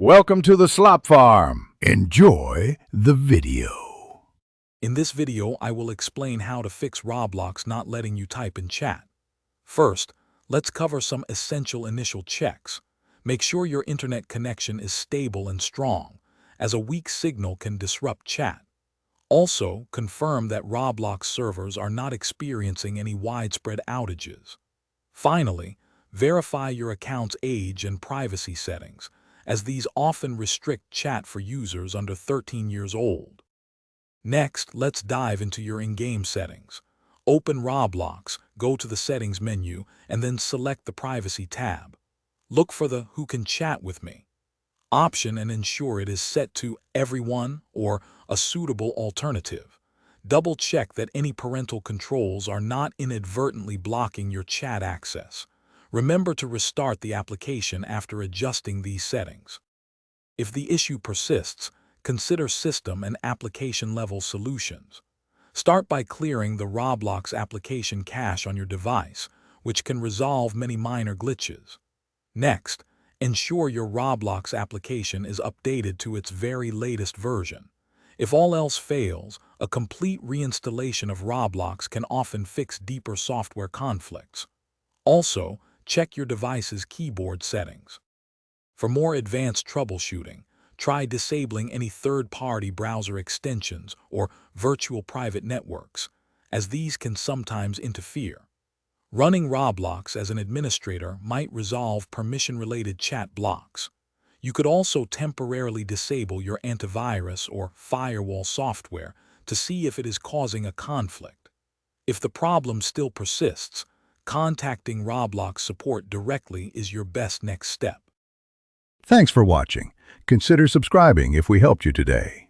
Welcome to the Slop Farm. Enjoy the video. In this video, I will explain how to fix Roblox not letting you type in chat. First, let's cover some essential initial checks. Make sure your internet connection is stable and strong, as a weak signal can disrupt chat. Also, confirm that Roblox servers are not experiencing any widespread outages. Finally, verify your account's age and privacy settings, as these often restrict chat for users under 13 years old. Next, let's dive into your in-game settings. Open Roblox, go to the Settings menu, and then select the Privacy tab. Look for the Who Can Chat With Me option and ensure it is set to Everyone or a suitable alternative. Double-check that any parental controls are not inadvertently blocking your chat access. Remember to restart the application after adjusting these settings. If the issue persists, consider system and application-level solutions. Start by clearing the Roblox application cache on your device, which can resolve many minor glitches. Next, ensure your Roblox application is updated to its very latest version. If all else fails, a complete reinstallation of Roblox can often fix deeper software conflicts. Also, check your device's keyboard settings. For more advanced troubleshooting, try disabling any third-party browser extensions or virtual private networks, as these can sometimes interfere. Running Roblox as an administrator might resolve permission-related chat blocks. You could also temporarily disable your antivirus or firewall software to see if it is causing a conflict. If the problem still persists, contacting Roblox support directly is your best next step. Thanks for watching. Consider subscribing if we helped you today.